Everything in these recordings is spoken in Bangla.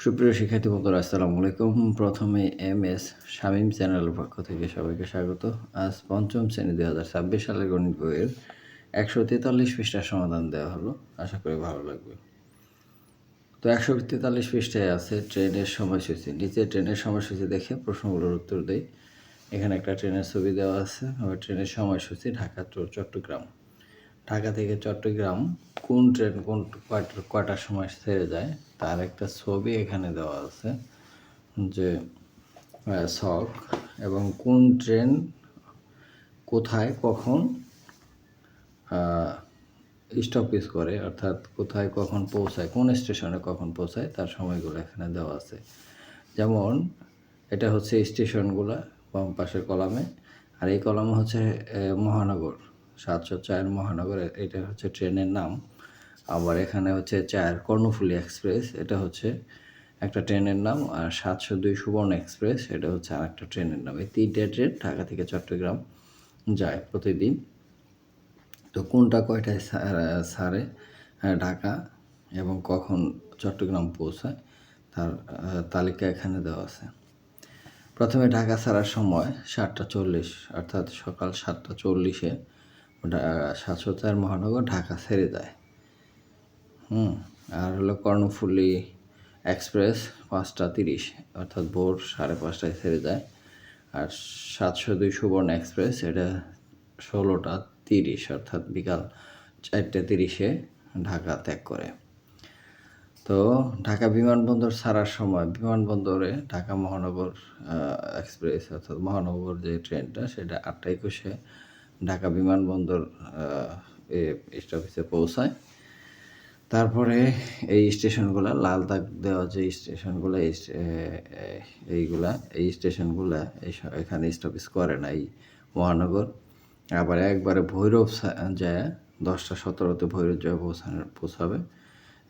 সুপ্রিয় শিক্ষার্থী বন্ধুরা, আসসালামু আলাইকুম। প্রথমে এমএস শামীম চ্যানেলের পক্ষ থেকে সবাইকে স্বাগত। আজ পঞ্চম শ্রেণী 2026 সালের গণিত বইয়ের 143 পৃষ্ঠার সমাধান দেওয়া হলো। আশা করি ভালো লাগবে। তো 143 পৃষ্ঠায় আছে ট্রেনের সময়সূচি। নিচে ট্রেনের সময়সূচি দেখে প্রশ্নগুলোর উত্তর দেই। এখানে একটা ট্রেনের ছবি দেওয়া আছে। আবার ট্রেনের সময়সূচি ঢাকা টু চট্টগ্রাম। ঢাকা থেকে চট্টগ্রাম কোন ট্রেন কয়টার সময় ছেড়ে যায় তার একটা ছবি এখানে দেওয়া আছে, যে ছক, এবং কোন ট্রেন কোথায় কখন স্টপেজ করে, অর্থাৎ কোথায় কখন পৌঁছায়, কোন স্টেশনে কখন পৌঁছায় তার সময়গুলো এখানে দেওয়া আছে। যেমন এটা হচ্ছে স্টেশনগুলো বাম পাশের কলামে, আর এই কলামে হচ্ছে মহানগর 704 মহানগর, এটা হচ্ছে ট্রেনের নাম। আবার এখানে হচ্ছে 4 কর্ণফুলী এক্সপ্রেস, এটা হচ্ছে একটা ট্রেনের নাম। আর 702 সুবর্ণ এক্সপ্রেস, এটা হচ্ছে আর একটা ট্রেনের নাম। এই তিনটে ট্রেন ঢাকা থেকে চট্টগ্রাম যায় প্রতিদিন। তো কোনটা কয়টায় ছাড়ে ঢাকা এবং কখন চট্টগ্রাম পৌঁছায় তার তালিকা এখানে দেওয়া আছে। প্রথমে ঢাকা ছাড়ার সময় 7:40, অর্থাৎ সকাল 7:40-এ 704 মহানগর ঢাকা ছেড়ে যায়। আর হলো কর্ণফুলী এক্সপ্রেস 5:30, অর্থাৎ ভোর 5:30টায় ছেড়ে যায়। আর 702 সুবর্ণ এক্সপ্রেস, এটা 16:30, অর্থাৎ বিকাল 4:30-এ ঢাকা ত্যাগ করে। তো ঢাকা বিমানবন্দর ছাড়ার সময় বিমানবন্দরে ঢাকা মহানগর এক্সপ্রেস, অর্থাৎ মহানগর যে ট্রেনটা, সেটা 8:21-এ ঢাকা বিমানবন্দর স্টপেজে পৌঁছায়। তারপরে এই স্টেশনগুলো লাল দাগ দেওয়া, যে স্টেশনগুলো এই স্টেশনগুলো এখানে স্টপেজ করে না এই মহানগর। আবার একবারে ভৈরব যায় 10:17-তে ভৈরব যায় পৌঁছাবে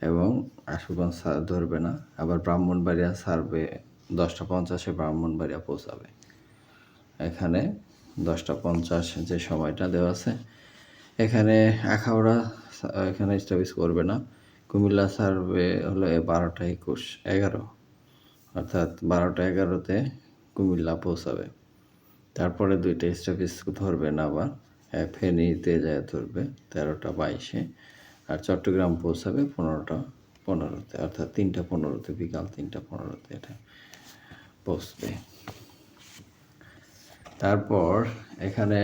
এবং আশুগঞ্জ ধরবে না। আবার ব্রাহ্মণবাড়িয়া ছাড়বে 10:50-এ ব্রাহ্মণবাড়িয়া পৌঁছাবে। এখানে 10:50 যে সময়টা দেওয়া আছে। এখানে আখাউড়া এখানে স্টপেজ করবে না। কুমিল্লা ছাড়বে হলো 12:11, অর্থাৎ 12:11-তে কুমিল্লা পৌঁছাবে। তারপরে দুইটা স্টপেজ ধরবে না, আবার ফেনীতে যায় ধরবে 13:22-এ, আর চট্টগ্রাম পৌঁছাবে 15:15-তে, অর্থাৎ 3:15-তে, বিকাল 3:15-তে এটা পৌঁছবে। তারপর এখানে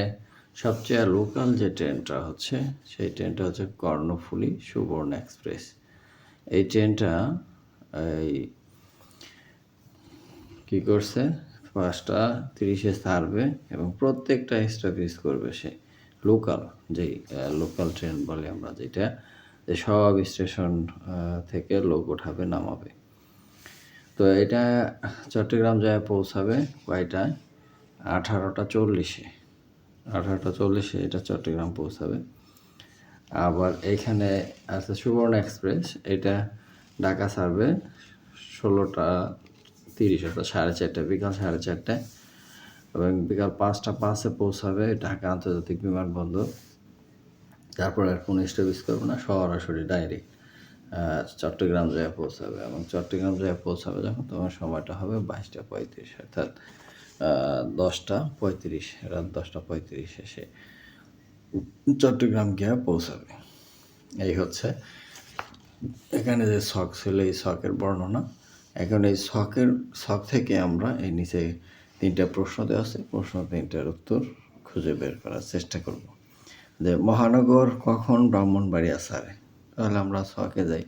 সবচেয়ে লোকাল যে ট্রেনটা হচ্ছে, সেই ট্রেনটা হচ্ছে কর্ণফুলী সুবর্ণ এক্সপ্রেস। এই ট্রেনটা কী করছে, 5:30-এ ছাড়বে এবং প্রত্যেকটা স্টপেজ করবে সে লোকাল, যেই লোকাল ট্রেন বলে আমরা যেটা, যে সব স্টেশন থেকে লোক ওঠাবে নামাবে। তো এটা চট্টগ্রাম যায় পৌঁছাবে কয়টায়, 18:40-এ। 18:40-এ এটা চট্টগ্রাম পৌঁছাবে। আবার এইখানে আছে সুবর্ণ এক্সপ্রেস, এটা ঢাকা ছাড়বে 16:30, অর্থাৎ 4:30, বিকাল 4:30টায়, এবং বিকাল 5:05-এ পৌঁছাবে ঢাকা আন্তর্জাতিক বিমানবন্দর। তারপর আর কোনো স্টপেজ করবে না, সরাসরি ডাইরেক্ট চট্টগ্রাম যায় পৌঁছাবে। এবং চট্টগ্রাম যায় পৌঁছাবে যখন, তখন সময়টা হবে 22:35, অর্থাৎ 10:35, রাত 10:35-এ সে চট্টগ্রাম গিয়ে পৌঁছাবে। এই হচ্ছে এখানে যে ছক ছিল, এই ছকের বর্ণনা। এখন এই ছক থেকে আমরা এই নিচে 3টা প্রশ্ন দেওয়া আছে, প্রশ্ন 3টার উত্তর খুঁজে বের করার চেষ্টা করব। যে মহানগর কখন ব্রাহ্মণবাড়িয়া ছাড়ে, তাহলে আমরা ছকে যাই।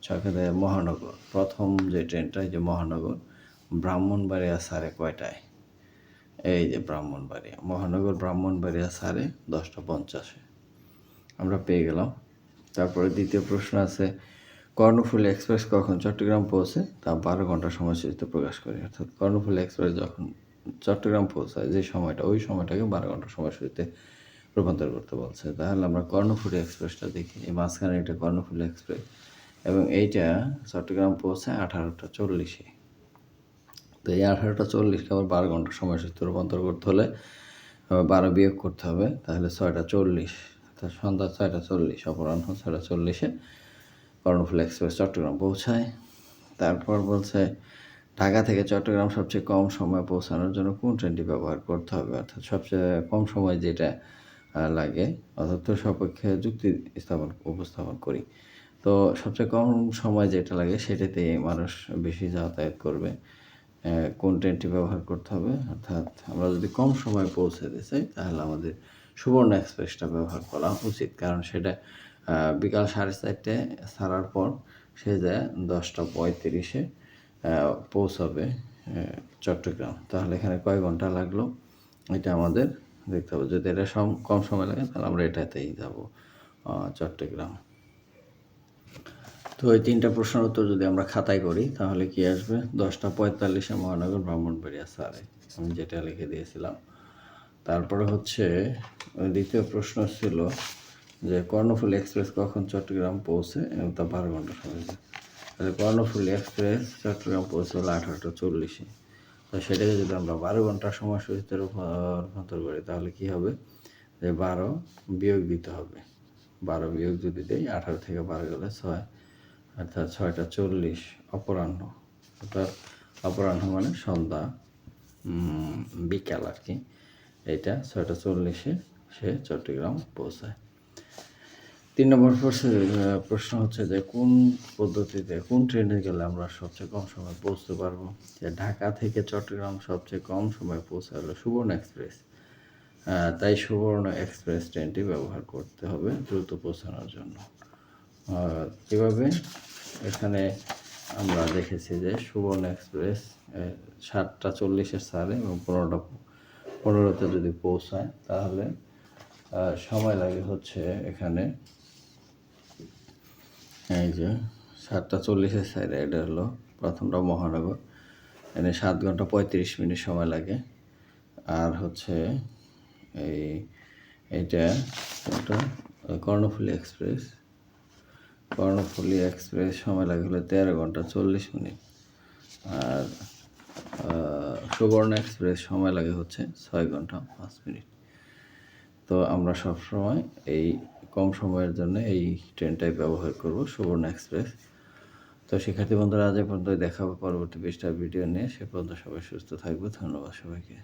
ছকে যাই মহানগর, প্রথম যে ট্রেনটা, যে মহানগর ব্রাহ্মণবাড়িয়া ছাড়ে কয়টায়, এই যে ব্রাহ্মণবাড়িয়া, মহানগর ব্রাহ্মণবাড়িয়া ছাড়ে 10:50-এ, আমরা পেয়ে গেলাম। তারপরে দ্বিতীয় প্রশ্ন আছে, কর্ণফুলী এক্সপ্রেস কখন চট্টগ্রাম পৌঁছে তা 12 ঘন্টা সময়সূচিতে প্রকাশ করে। অর্থাৎ কর্ণফুলী এক্সপ্রেস যখন চট্টগ্রাম পৌঁছায়, যে সময়টা, ওই সময়টাকে 12 ঘন্টা সময়সূচিতে রূপান্তর করতে বলছে। তাহলে আমরা কর্ণফুলী এক্সপ্রেসটা দেখি। এই মাঝখানে এটা কর্ণফুলী এক্সপ্রেস, এবং এইটা চট্টগ্রাম পৌঁছায় 18:40-এ। তো এই 18:40-কে আবার 12 ঘন্টা সময়সূচিতে রূপান্তর করতে হলে 12 বিয়োগ করতে হবে, তাহলে 6:40, অর্থাৎ সন্ধ্যা 6:40, অপরাহ্ন 6:40-এ কর্ণফুলী এক্সপ্রেস চট্টগ্রাম পৌঁছায়। তারপর বলছে ঢাকা থেকে চট্টগ্রাম সবচেয়ে কম সময়ে পৌঁছানোর জন্য কোন ট্রেনটি ব্যবহার করতে হবে? অর্থাৎ সবচেয়ে কম সময় যেটা লাগে অর্থাৎ সাপেক্ষে যুক্তি উপস্থাপন করি। তো সবচেয়ে কম সময় যেটা লাগে সেটাতেই মানুষ বেশি যাতায়াত করবে। কোন ট্রেনটি ব্যবহার করতে হবে? অর্থাৎ আমরা যদি কম সময়ে পৌঁছাতে চাই তাহলে আমাদের সুবর্ণ এক্সপ্রেসটা ব্যবহার করা উচিত। কারণ সেটা বিকাল 4:30টায় ছাড়ার পর সে যায় 10:35-এ পৌঁছাবে চট্টগ্রাম। তাহলে এখানে কয় ঘন্টা লাগলো এটা আমাদের দেখতে হবে। যদি এটা কম সময় লাগে তাহলে আমরা এটাতেই যাব চট্টগ্রাম। তো এই 3টা প্রশ্নের উত্তর যদি আমরা খাতায় করি তাহলে কি আসবে? 10:45-এ মহানগর ব্রাহ্মণবাড়িয়া ছাড়ে। আমি যেটা লিখে দিয়েছিলাম। তারপরে হচ্ছে দ্বিতীয় প্রশ্ন ছিল যে কর্ণফুলী এক্সপ্রেস কখন চট্টগ্রাম পৌঁছে এবং তা 12 ঘন্টা সময় লাগে। তাহলে কর্ণফুলী এক্সপ্রেস চট্টগ্রাম পৌঁছে হলো 18:40-এ। তো সেটাকে যদি আমরা 12 ঘন্টার সময়সূচিতে রূপান্তর করি তাহলে কী হবে? যে 12 বিয়োগ দিতে হবে। 12 বিয়োগ যদি দেই 18 থেকে 12 গেলে 6, অর্থাৎ 6:40 অপরাহ্ন। অর্থাৎ অপরাহ্ন মানে সন্ধ্যা, বিকাল আর কি। এইটা 6:40-এ সে চট্টগ্রাম পৌঁছায়। 3 নম্বর প্রশ্ন হচ্ছে যে কোন পদ্ধতিতে কোন ট্রেনে গেলে আমরা সবচেয়ে কম সময়ে পৌঁছতে পারবো? যে ঢাকা থেকে চট্টগ্রাম সবচেয়ে কম সময়ে পৌঁছায় হলো সুবর্ণ এক্সপ্রেস। তাই সুবর্ণ এক্সপ্রেস ট্রেনটি ব্যবহার করতে হবে দ্রুত পৌঁছানোর জন্য। কীভাবে? এখানে আমরা দেখেছি যে সুবর্ণ এক্সপ্রেস 7:40-এ ছাড়ে এবং 15:15-তে যদি পৌঁছায় তাহলে সময় লাগে হচ্ছে এখানে এই যে 7:40-এ ছাড়ে, এটা হলো প্রথমটা মহানগর, এখানে 7 ঘন্টা 35 মিনিট সময় লাগে। আর হচ্ছে এইটা কর্ণফুলী এক্সপ্রেস সময় লাগে হলো 13 ঘন্টা 40 মিনিট। আর সুবর্ণ এক্সপ্রেস সময় লাগে হচ্ছে 6 ঘন্টা 5 মিনিট। তো আমরা সবসময় এই কম সময়ের জন্য এই ট্রেনটাই ব্যবহার করব, সুবর্ণ এক্সপ্রেস। তো শিক্ষার্থী বন্ধুরা আজ এ পর্যন্তই, দেখা হবে পরবর্তী 20টা ভিডিও নিয়ে। সে পর্যন্ত সবাই সুস্থ থাকবে। ধন্যবাদ সবাইকে।